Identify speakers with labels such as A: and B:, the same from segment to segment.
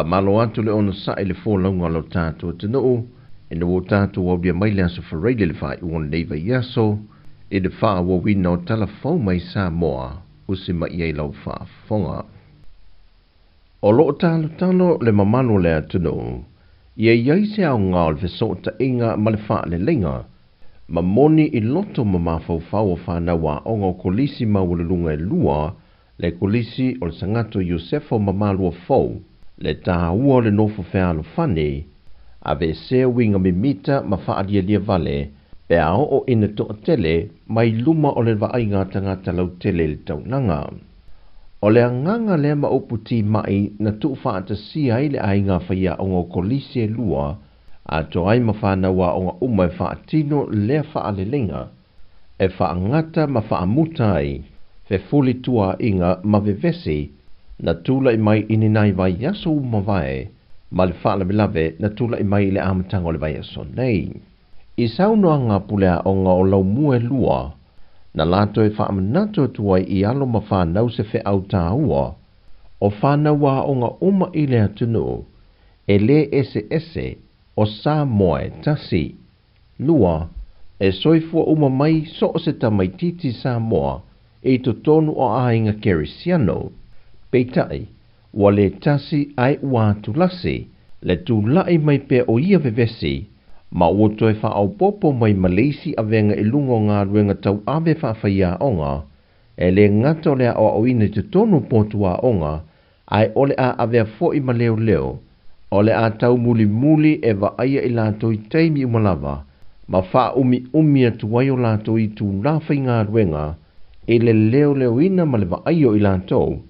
A: malo atu le ona sa le fo longa lo tātou te no e no tātou o bia mai le aso whareile le whai uon leiva iaso e le wha wa wina o telefon mai sa moa usi mai ei lau wha fonga. O lo talo le mamano le atu no ia iai se au ngā le so ta inga ma le wha le lenga ma moni I loto ma mafau fau o whana wa onga o kolisi ma ule lunga e lua le kolisi o le sangato Iosefo mamalu o fau le tāua le nofo whealo whane, a ve se winga mimita ma whaadia lia vale, pe ao o ina toa tele, mai luma o le vainga tangata lau tele le taunanga. O le anganga le ma uputi mai na tu whaata si ai le ainga whaia o ngā kolisi e lua, a to ai ma whanawa o ngā umai whaatino le whaalelenga, e whaangata ma whaamutai, fe fuli tua inga ma vevesi, na tula I mai ini nai vai yaso umawai, ma le whaala milave na tula I mai le amatanga o le vai yaso nei. I saunoa ngā pulea o ngā o lau mua lua, na lato e whaamanato tuai I alo ma whanau se fe au tāua, o whanaua o ngā uma I le atunu, e le ese o sa moe tasi. Lua, e soifua uma mai so o se tamaititi sa moa, e to tonu o ainga kerisiano, peitai, wa le tasi ai ua tulasi, le tulai mai pe o ia vevesi, ma ua toe wha au popo mai Malesi a venga I lungo ngā ruenga tau awe whawhaia onga, e le ngata o lea o au ina te tonu potua onga, ai ole a awea fo I maleo leo, ole a tau muli e wa aia I lato I teimi umalava, ma wha umi atuai o lato I tu lawhai ngā ruenga, e le leo ina ma le wa aia I lato,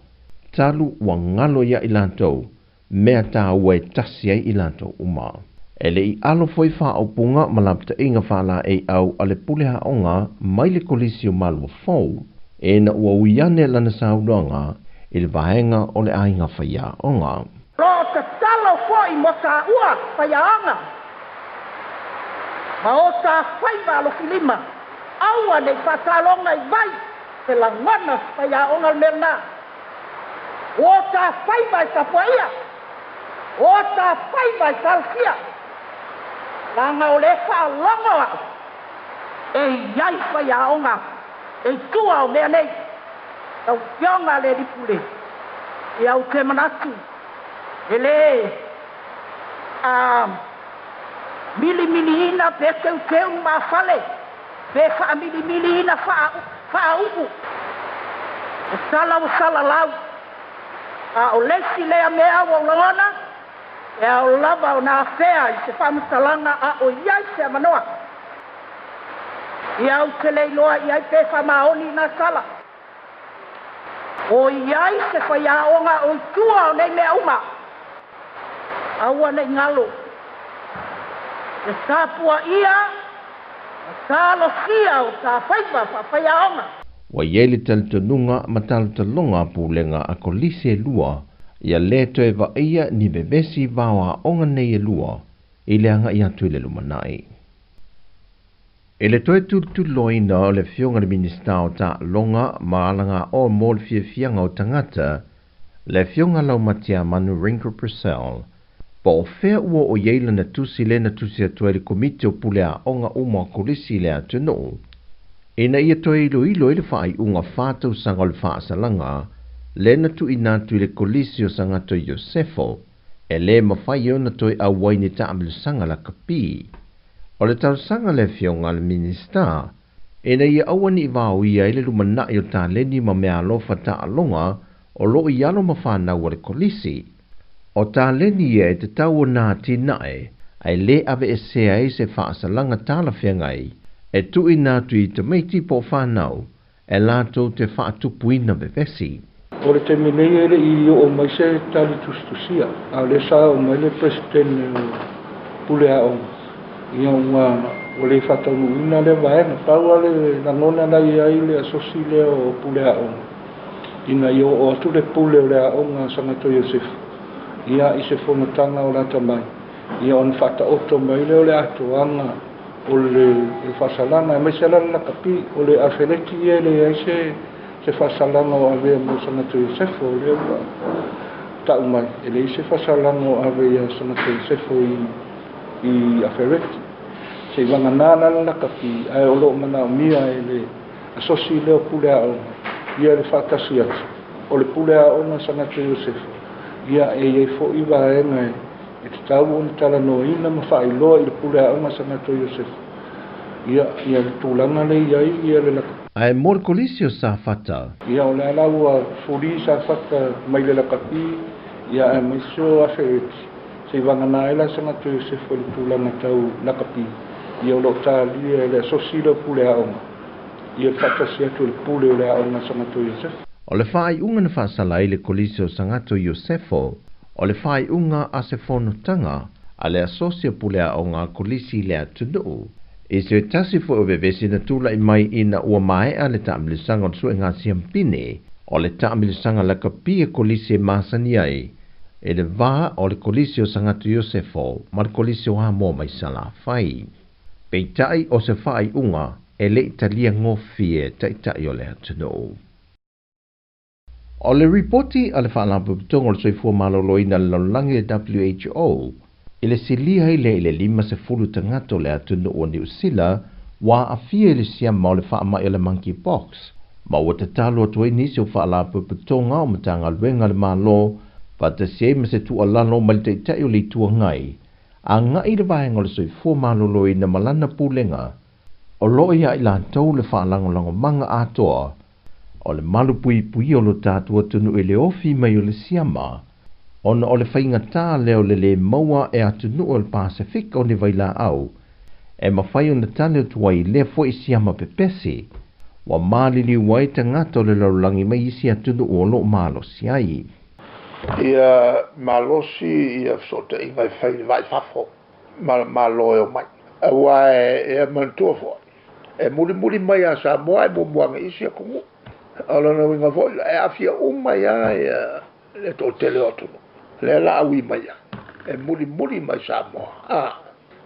A: talu wa ngalo ia I lantou, mea tā ue tasi ai I lantou uma. Ele I alo foi wha au punga malapta inga whala e au ale puleha onga mai le kolisi o malua fau, e na ua uiane lana saudoanga I le vahenga o le ainga whaia onga.
B: Ro te talo foi mo sa ua whaia onga. Ma o sa whaiva alo kilima, aua nei whatalonga I vai, te langwana whaia onga merna. O ta whaiva I tapoia, o ta whaiva I talkia, langa o le whaalonga au, e iai whaia onga, e tua o mea nei, tau pionga le ripule, e au te manatu, e le, mili ina pe keu ma fale, pe wha mili ina wha upu, e sala lau, a o lesi lea mea o lona, e a o lava o nā whea I se whamutalanga a o iai se manoa. I au te leiloa I ai pe whamaoni nā sala. O iai se whaiaonga o I tua o nei mea uma. Aua nei ngalo. E sāpua ia, e sālo sia o tā whaiva whaiaonga.
A: Wa yele taltonunga ma taltonga pulenga a kolisi e lua, ia leto e wa ia ni bevesi vawa onga nei e lua, I le anga ia tuile lumanai. E le toe tuloina o le fionga le minista o ta longa ma alanga o mol fianga o tangata, le fionga lau matia manu Ringo Purcell, pa o fea ua o yeila na tusi le na tusi atua le komite o pulea onga uma kolisi le atunu, Ina ia toi ilo le whaai unga whātau sanga o le whaasalanga, le na tu inatu I le kolisi o sangato Iosefo, e le mawhai o na toi a waini ta amilu sanga la kapi. O le tau sanga le fionga le minista, ina ia awani I wāu ia le lumanai o tā leni ma mea alofa ta alonga, o lo I alo ma whanau o le kolisi. O tā leni ia e te tau o nā tinae, ai le ave e sea e se whaasalanga tāla whiangai, e tu inatu I te meiti po whanau, e lato te whaatupuina vevesi.
C: O le te menei ere I o mai se tali tustusia, a le sa o mai le presidente pulea o. Ia o le whatanu ina le vaena, taua le nangona nai ai le asosi le o pulea o. Ina I o atu le pule o le a o ngā sangato Iosef. Ia I se whanatanga o rata mai. Ia on whata oto mai le o le atoanga o le whasalanga. E mai se lana kapi o le awheneti e le aise se whasalanga o avea mo sangato Iosef o le ua. ta mai ele se fasalango ave ya sana se foi I afereti se vanga nana la kapi ai olo mana mia ele asosi leo pule au ia le fatasi atu o le pule au na sana te Yosef ia e fo iwa enga e te tau on tala no ina ma fai loa i le pule au na sana te Yosef ia le tūlanga le ia le laka
A: ai mor kolisio sa fata
C: ia o le alau a furi sa fata mai le lakapi ia e maiso afereti se vanga na ela sana tu se foi pula na tau na kapi ia o ta lia ele sosilo pule a onga ia fata se tu pule le a onga sana tu Yosef
A: o le fai unga na fasala ile kolisio sangato Yosefo o le fai unga a se fono tanga a le asosia pule a onga kolisi le atunu e se tasi fo ove vesi na tula I mai ina ua mai a le taamilisanga o su e ngā siampine o le taamilisanga la kapi e kolisi e masani ai e le vā o le kolisio sangatu Yosefo ma le kolisio ha mo mai sala fai. Peitai o se fai unga e le italia ngofie taitai o le atunu. O le ripoti a le whaalapu putongo le soifua maloloina le laulangi le WHO i le silia i le 5 tangato le atunu o New Zealand wa afia le siama o le whaamai o le monkeypox ma ua te talo atu e nisi o whaalapu putonga o matanga luenga le malo Pata se me se tu alano mal te tai o le tua ngai. A ngai le vaenga le soi fua malolo I na malana pulenga. O lo ia I lantou le whaalango manga atoa. O le malu pui pui o lo tātua tunu e le ofi mai o le siama. Ona o le whainga tā leo le maua e atunu o le Pasifik o ne vaila au. E mawhai o na tane o tuai le fo I siama pepesi. Wa malili wai tangata o le laulangi mai isi atunu o lo malo siai.
D: Ia malosi ia sota I ngai whai vai fafo malo e mai awa e mantua fo e muri mai a sa moa e muanga isi a kungu ala na winga fo e afia umai a le to tele otu le la awi mai e muri mai sa moa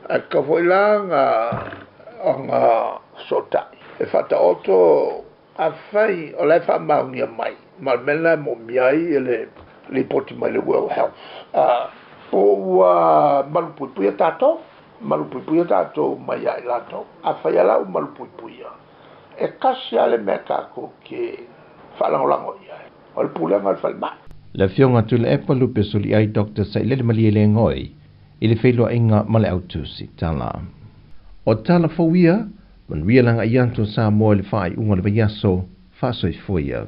D: a ka fo ilanga anga sota e fata oto a fai o le fa maungia mai malmela mo miai ele le poti mai le World Health. O malupuipuia tato mai ai lato. A whaia lau malupuipuia. E kasi ale mea kako ke whalangolango ia. O le pulenga le whalma.
A: Le fionga tu le epa lupe suli ai Dr. Sailele Maliele ngoi. I le whailua inga male autusi tala. O tala fawia, man wia langa ianto sa moa le whai unga le vayaso, whasoi fuia.